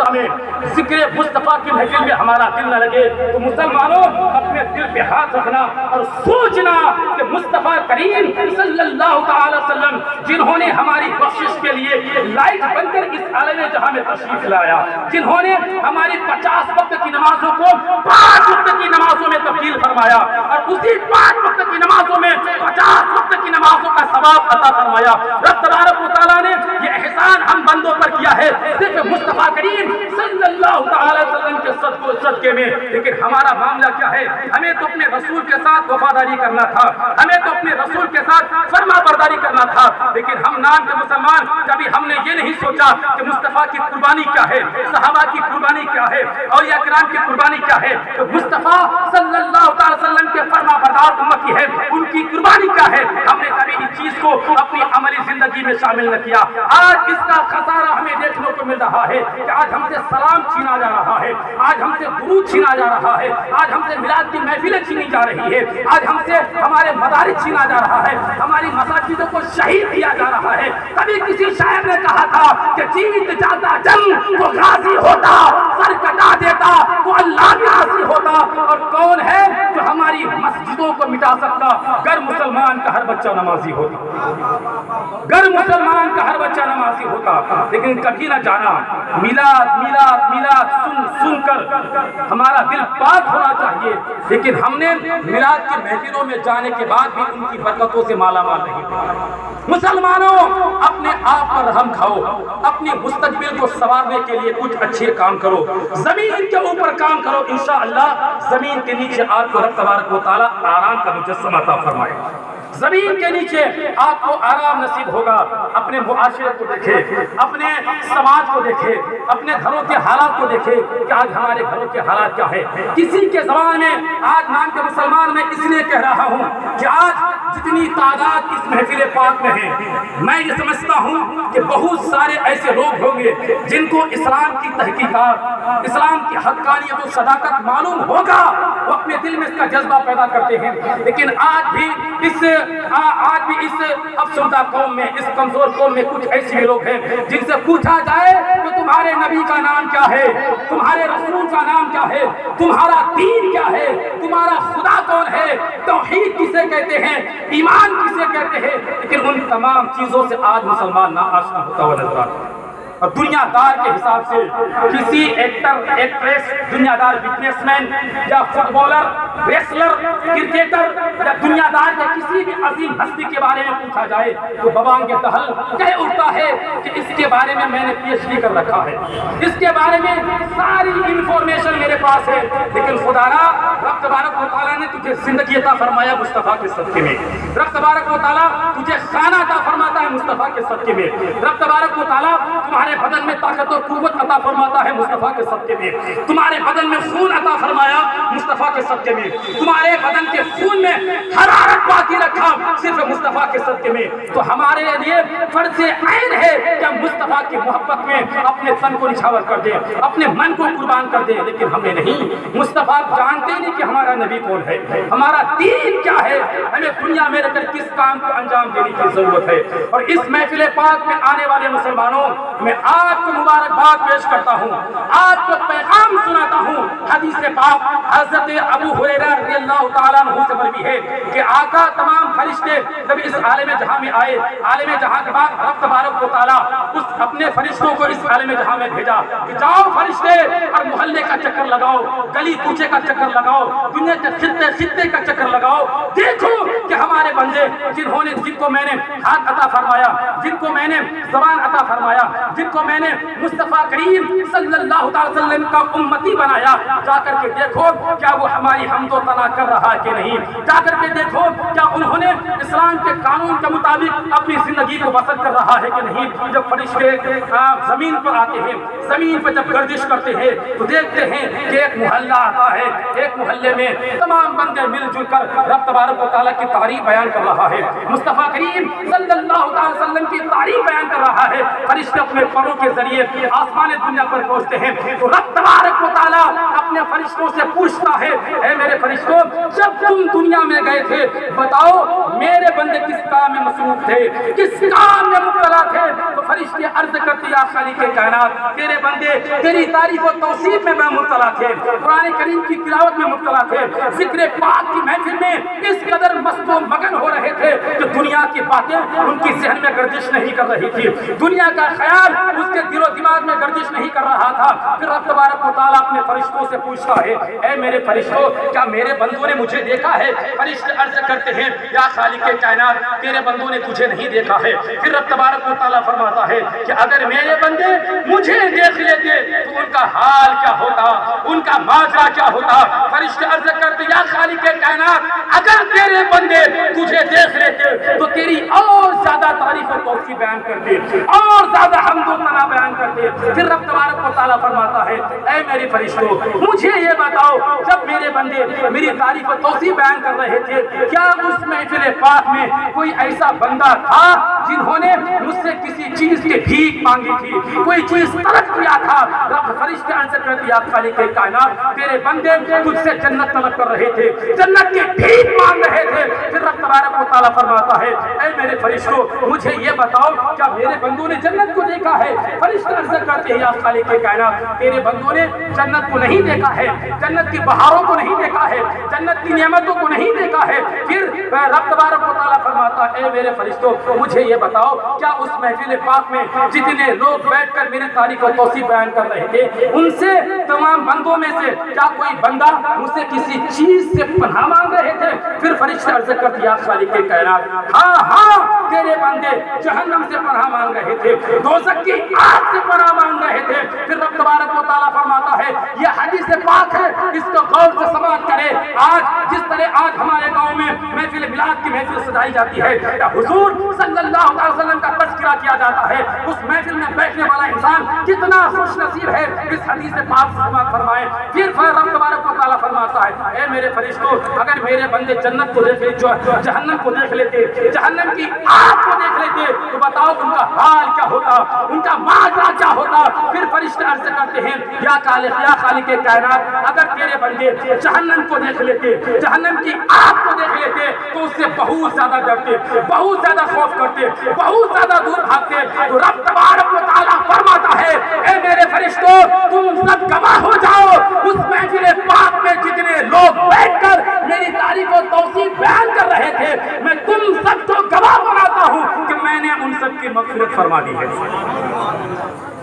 مقدسہ میں ذکر مصطفیٰ کی محفل میں ہمارا دل نہ لگے تو مسلمانوں اپنے دل پہ ہاتھ رکھنا اور سوچنا کہ مصطفیٰ کریم صلی اللہ تعالی وسلم جنہوں نے ہماری بخشش کے لیے لائٹ بن کر اس عالم جہاں میں تشریف لایا، جنہوں نے ہماری 50 وقت کی نمازوں کو 5 وقت کی نمازوں میں تبدیل فرمایا اور اسی 5 وقت کی نمازوں میں 50 وقت کی نمازوں کا ثواب عطا فرمایا۔ رب تبارک و تعالیٰ نے یہ احسان ہم بندوں پر کیا ہے صرف مصطفیٰ کریم صلی اللہ تعالی وسلم کے صدقے میں، لیکن ہمارا معاملہ کیا ہے؟ ہمیں تو اپنے رسول کے ساتھ وفاداری کرنا تھا، ہمیں تو اپنے رسول کے ساتھ فرما برداری کرنا تھا، لیکن ہم نام کے مسلمان کبھی ہم نے یہ نہیں سوچا کہ مصطفیٰ کی قربانی کیا ہے، صحابہ کی قربانی کیا ہے، اولیاء کرام کی قربانی کیا ہے، تو مصطفیٰ صلی اللہ تعالی وسلم کے فرما بردار امتی ہے، ان کی قربانی کیا ہے، ہم نے کبھی اس چیز کو اپنی عملی زندگی میں شامل نہ کیا۔ آج اس کا خسارہ ہمیں دیکھنے کو مل رہا ہے کہ آج ہم سے سلام چھینا جا رہا ہے، آج ہم سے درود چھینا جا رہا ہے، آج ہم سے میلاد کی محفلیں چھینی جا رہی ہے، آج ہم سے ہمارے مدارس چھینا جا رہا ہے، ہماری مساجدوں کو شہید کیا جا رہا ہے۔ کبھی کسی شاعر نے کہا تھا کہ جیت جاتا جنگ وہ غازی ہوتا، سر کٹا دیتا وہ اللہ کا عاصی ہوتا، اور کون ہے جو ہماری مسجدوں کو مٹا سکتا؟ گر مسلمان کا ہر بچہ نمازی ہوتا، گر مسلمان کا ہر بچہ نمازی ہوتا، لیکن کبھی نہ جانا میلاد میلاد میلاد سن سن کر ہمارا دل پاک ہونا چاہیے، لیکن ہم نے میلاد کی محفلوں میں جانے کے بعد بھی ان کی برکتوں سے مالا مال نہیں ہوئے۔ مسلمانوں اپنے آپ پر رحم کھاؤ، اپنی مستقبل کو سنوارنے کے لیے کچھ اچھے کام کرو، زمین کے اوپر کام کرو، انشاءاللہ زمین کے نیچے آپ کو رب تبارک و تعالیٰ آرام کا مجسمہ عطا فرمائے، زمین کے نیچے آپ کو آرام نصیب ہوگا۔ اپنے معاشرے کو دیکھیں، اپنے سماج کو دیکھیں، اپنے گھروں کے حالات کو دیکھیں کہ آج ہمارے گھروں کے حالات کیا ہے۔ کسی کے زبان میں آج نام کے مسلمان میں اس لیے کہہ رہا ہوں کہ آج جتنی تعداد اس محفل پاک میں ہے، میں یہ سمجھتا ہوں کہ بہت سارے ایسے لوگ ہوں گے جن کو اسلام کی تحقیقات، اسلام کی حقانیت و صداقت معلوم ہوگا، وہ اپنے دل میں اس کا جذبہ پیدا کرتے ہیں، لیکن آج بھی اس افسردہ قوم میں، اس کمزور قوم میں کچھ ایسے لوگ ہیں جن سے پوچھا جائے کہ تمہارے نبی کا نام کیا ہے، تمہارے رسول کا نام کیا ہے، تمہارا دین کیا ہے، تمہارا خدا کون ہے، توحید کسے کہتے ہیں، ایمان کسے کہتے ہیں، لیکن ان تمام چیزوں سے آج مسلمان ناآشنا ہوتا ہوا نظر آتا ہے۔ اور دنیا دار کے حساب سے کسی ایکٹر، ایکٹریس، دنیا دار بزنس مین یا فٹ بالر، ریسلر، کرکٹر یا دنیا دار کے کسی بھی عظیم ہستی کے بارے میں پوچھا جائے تو ببانگ دہل کہہ اٹھتا ہے کہ اس کے بارے میں نے پی ایچ ڈی کر رکھا ہے، اس کے بارے میں ساری انفارمیشن میرے پاس ہے، لیکن خدایا رب تبارک و تعالیٰ نے تجھے زندگی عطا فرمایا مصطفیٰ کے صدقے میں، رب تبارک و تعالیٰ تجھے خانہ عطا فرماتا ہے مصطفیٰ کے صدقے میں، رب تبارک و تعالیٰ تمہارے بدن میں طاقت و قوت عطا فرماتا ہے مصطفیٰ کے صدقے میں، تمہارے بدن میں خون عطا فرمایا مصطفیٰ کے صدقے میں، تمہارے بدن کے خون میں حرارت باقی رکھا صرف مصطفیٰ کے صدقے میں۔ تو ہمارے لیے فرض عین ہے کہ ہم مصطفیٰ کی محبت میں اپنے تن کو نچھاور کر دیں، اپنے من کو قربان کر دیں، لیکن ہم نے نہیں۔ مصطفیٰ جانتے نہیں کہ ہمارا نبی کون ہے، ہمارا دین کیا ہے، ہمیں دنیا میں رہ کر کس کام کو انجام دینے کی ضرورت ہے۔ اور اس محفل پاک میں آنے والے مسلمانوں میں آپ کو مبارکباد پیش کرتا ہوں، آپ کو پیغام سناتا ہوں۔ حدیث پاک حضرت ابو ہریرہ رضی اللہ تعالیٰ عنہ سے مروی ہے کہ آقا تمام فرشتے جب اس عالم جہاں میں آئے، عالم جہاں کے بعد رب تبارک و تعالیٰ اس اپنے فرشتوں کو اس عالم جہاں میں بھیجا کہ جاؤ فرشتے اور محلے کا چکر لگاؤ، گلی کوچے کا چکر لگاؤ، دنیا کے خطے کا چکر لگاؤ، دیکھو کہ ہمارے بندے جن کو میں نے ہاتھ عطا فرمایا، جن کو میں نے زبان عطا فرمایا، جن کو میں نے مصطفیٰ کریم صلی اللہ علیہ وسلم کا امتی بنایا، جا کر کے دیکھو کیا وہ ہماری حمد و ثنا کر رہا ہے کہ نہیں، جا کر کے دیکھو کیا انہوں نے اسلام کے قانون کے مطابق اپنی زندگی کو بسر کر رہا ہے کہ نہیں۔ جب فرشتے زمین پر آتے ہیں، زمین پر جب گردش کرتے ہیں تو دیکھتے ہیں کہ ایک محلہ آتا ہے، ایک محلے میں تمام بندے مل جل کر رب تبارک و تعالیٰ کی تعریف بیان کر رہا ہے، مصطفیٰ کریم صلی اللہ علیہ وسلم کی تعریف بیان کر رہا ہے۔ فرشتے اپنے پروں کے ذریعے آسمان دنیا پر پہنچتے ہیں تو رب تبارک و تعالیٰ اپنے فرشتوں سے پوچھتا ہے اے میرے فرشتوں جب تم دنیا میں گئے تھے بتاؤ میرے بندے کس کام میں مصروف تھے کس کام میں مبتلا تھے تو فرشتے عرض کرتے یا خالق کائنات تیرے بندے تیری تعریف و توصیف میں مبتلا تھے قرآن کریم کی تلاوت میں مبتلا تھے ذکر پاک کی محفل میں اس قدر مست و مگن ہو رہے تھے کہ دنیا کی باتیں ان کی ذہن میں گردش نہیں کر رہی تھی دنیا کا خیال اس کے دل و دماغ میں گردش نہیں کر رہا تھا پھر رب تبارک و تعالیٰ اپنے فرشتوں سے پوچھتا ہے اے میرے فرشتوں کیا میرے بندوں نے مجھے دیکھا ہے فرشتے عرض کرتے ہیں یا خالق کائنات تیرے بندوں نے تجھے نہیں دیکھا ہے پھر رب تبارک و تعالیٰ فرماتا ہے کہ اگر میرے بندے مجھے دیکھ لیتے تو ان کا حال کیا ہوتا ان کا ماجرا کیا ہوتا فرشتے عرض کرتے یا خالق کائنات اگر تیرے بندے تجھے دیکھ لیتے تو تیری اور زیادہ تعریف و توصیف بیان کرتے اور زیادہ حمد و ثنا بیان کرتے پھر رب تبارک و تعالیٰ فرماتا ہے اے میرے فرشتوں مجھے یہ بتاؤ جب میرے بندے میری تعریف و توصیف بیان کر رہے تھے کیا اس محفل پاک میں کوئی ایسا بندہ تھا جنہوں نے مجھ سے کسی چیز کی بھیک مانگی تھی کوئی چیز طلب کیا تھا رب فرشتے عرض کرتے یا خالق کائنات تیرے بندے تجھ سے جنت طلب کر رہے تھے جنت کی بھیک مانگ رہے تھے پھر رب تبارک و تعالیٰ فرماتا ہے اے میرے فرشتوں مجھے یہ بتاؤ کیا میرے بندوں نے جنت کو دیکھا ہے فرشتے عرض کرتے ہیں یا خالق کائنات تیرے بندوں نے جنت کو نہیں دیکھا ہے جنت کی بہاروں کو نہیں دیکھا ہے جنت کی نعمتوں کو نہیں دیکھا ہے پھر رب تبارک و تعالیٰ فرماتا ہے اے میرے فرشتوں مجھے یہ بتاؤ کیا اس محفل پاک میں جتنے لوگ بیٹھ کر میری تعریف و توصیف بیان کر رہے تھے ان سے تمام بندوں میں سے کیا کوئی بندہ مجھ سے کسی چیز سے پناہ مانگ رہے تھے پھر فرشتے عرض کرتے یا خالق کائنات ہاں ہاں تیرے بندے جہنم سے پناہ مانگ رہے تھے دوزخ کی آگ سے پناہ مانگ رہے تھے پھر رب تبارک و تعالیٰ فرماتا ہے یہ حدیث پاک ہے اس کو غور سے سماعت کرے آج جس طرح آج ہمارے گاؤں میں محفل میلاد کی محفل سجائی جاتی ہے یا حضور صلی اللہ علیہ وسلم کا تذکرہ کیا جاتا ہے اس محفل میں بیٹھنے والا انسان کتنا خوش نصیب ہے اس حدیث پاک سے سماعت فرمائے پھر رب تبارک و تعالیٰ فرماتا ہے اے میرے فرشتوں اگر میرے بندے جنت کو دیکھ لیتے جہنم کو دیکھ لیتے جہنم کی آگ کو دیکھ لیتے تو بتاؤ ان کا حال کیا ہوتا ان کا ماجرا کیا ہوتا پھر فرشتے عرض کرتے ہیں یا خالق کائنات اگر تیرے بندے جہنم کو دیکھ لیتے جہنم کی آگ کو دیکھ لیتے تو اس سے بہت زیادہ ڈرتے بہت زیادہ خوف کرتے بہت زیادہ دور بھاگتے تو رب تبارک و تعالیٰ فرماتا ہے اے میرے فرشتوں تم سب گواہ ہو جاؤ اس محفل پاک میں جتنے لوگ بیٹھ کر میری تعریف و توصیف بیان کر رہے تھے میں تم سب کو گواہ بناتا ہوں کہ میں نے ان سب کی مغفرت فرما دی ہے